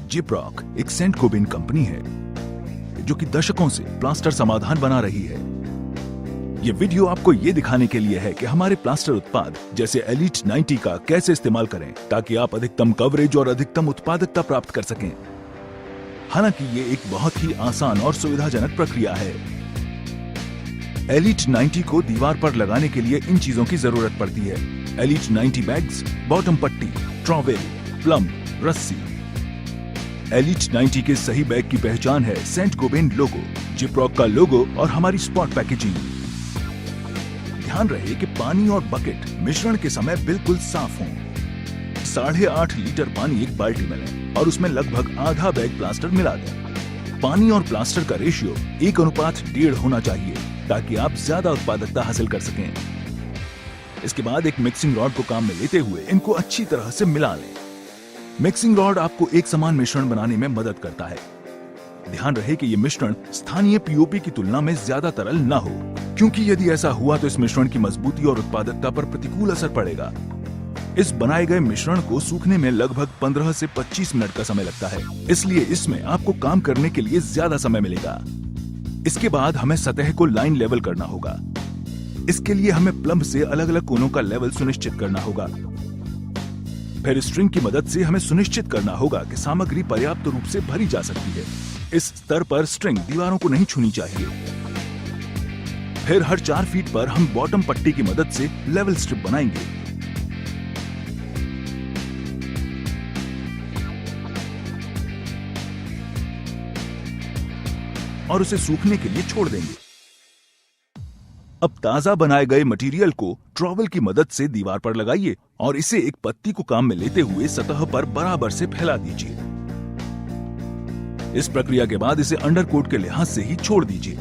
जिप्रोक एक Saint Gobain company है जो कि दशकों से प्लास्टर समाधान बना रही है। ये वीडियो आपको ये दिखाने के लिए है कि हमारे प्लास्टर उत्पाद जैसे एलीट 90 का कैसे इस्तेमाल करें ताकि आप अधिकतम कवरेज और अधिकतम उत्पादकता प्राप्त कर सकें। हालांकि ये एक बहुत ही आसान और सुविधाजनक प्रक्रिया है। एलीट 90 को दीवार पर लगाने के लिए इन चीजों की जरूरत पड़ती है: एलीट 90 बैग्स, बॉटम पट्टी, ट्रॉवेल, प्लम, रस्सी। एलीट 90 के सही बैग की पहचान है सेंट गोबेन लोगो, जिप्रोक का लोगो और हमारी स्पॉट पैकेजिंग। ध्यान रहे कि पानी और बकेट मिश्रण के समय बिल्कुल साफ हों। 8.5 लीटर पानी एक बाल्टी में लें और उसमें लगभग आधा बैग प्लास्टर मिला दें। पानी और प्लास्टर का रेशियो 1:1.5 होना चाहिए ताकि आप ज्यादा उत्पादकता हासिल कर सकें। इसके बाद एक मिक्सिंग रॉड को काम में लेते हुए इनको अच्छी तरह से मिला लें। मिक्सिंग रॉड आपको एक समान मिश्रण बनाने में मदद करता है। ध्यान रहे कि यह मिश्रण स्थानीय पीओपी की तुलना में ज्यादा तरल न हो, क्योंकि यदि ऐसा हुआ तो इस मिश्रण की मजबूती और उत्पादकता पर प्रतिकूल असर पड़ेगा। इस बनाए गए मिश्रण को सूखने में लगभग 15 से 25 मिनट का समय लगता है, इसलिए इसमें आपको काम करने के लिए ज्यादा समय मिलेगा। इसके बाद हमें सतह को लाइन लेवल करना होगा। इसके लिए हमें प्लम्ब से अलग अलग कोनों का लेवल सुनिश्चित करना होगा। फिर स्ट्रिंग की मदद से हमें सुनिश्चित करना होगा कि सामग्री पर्याप्त रूप से भरी जा सकती है। इस स्तर पर स्ट्रिंग दीवारों को नहीं छूनी चाहिए। फिर हर 4 फीट पर हम बॉटम पट्टी की मदद से लेवल स्ट्रिप बनाएंगे। और उसे सूखने के लिए छोड़ देंगे। अब ताजा बनाए गए मटेरियल को ट्रॉवेल की मदद से दीवार पर लगाइए और इसे एक पत्ती को काम में लेते हुए सतह पर बराबर से फैला दीजिए। इस प्रक्रिया के बाद इसे अंडरकोट के लिहाज से ही छोड़ दीजिए।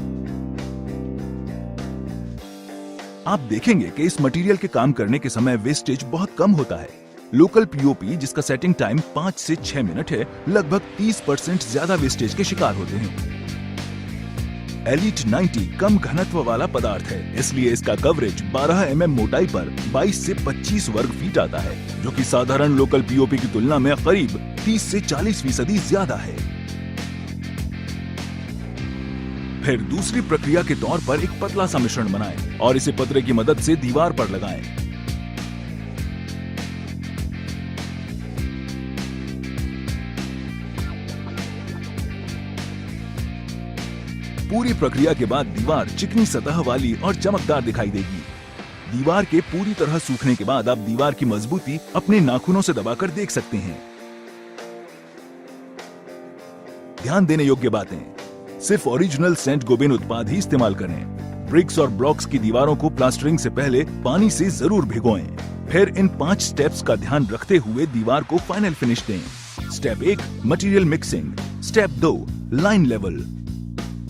आप देखेंगे कि इस मटेरियल के काम करने के समय वेस्टेज बहुत कम होता है। लोकल पीओपी जिसका सेटिंग टाइम 5 से 6 मिनट है, लगभग 30% ज्यादा वेस्टेज के शिकार होते हैं। एलीट 90 कम घनत्व वाला पदार्थ है, इसलिए इसका कवरेज 12 mm मोटाई पर 22 से 25 वर्ग फीट आता है, जो कि साधारण लोकल पीओपी की तुलना में करीब 30 से 40% ज्यादा है। फिर दूसरी प्रक्रिया के तौर पर एक पतला सा मिश्रण बनाएं और इसे पतरे की मदद से दीवार पर लगाएं। पूरी प्रक्रिया के बाद दीवार चिकनी सतह वाली और चमकदार दिखाई देगी। दीवार के पूरी तरह सूखने के बाद आप दीवार की मजबूती अपने नाखूनों से दबाकर देख सकते हैं। ध्यान देने योग्य बातें: सिर्फ ओरिजिनल सेंट गोबेन उत्पाद ही इस्तेमाल करें। ब्रिक्स और ब्लॉक्स की दीवारों को प्लास्टरिंग से पहले पानी से जरूर भिगोएं। फिर इन 5 स्टेप्स का ध्यान रखते हुए दीवार को फाइनल फिनिश दें। Step 1 material mixing, step 2 line level,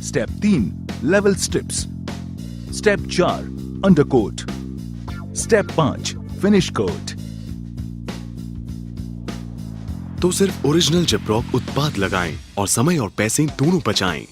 step 3 level strips, step 4 undercoat, step 5 finish coat. तो सिर्फ ओरिजिनल जिप्रोक उत्पाद लगाएं और समय और पैसे दोनों बचाएं।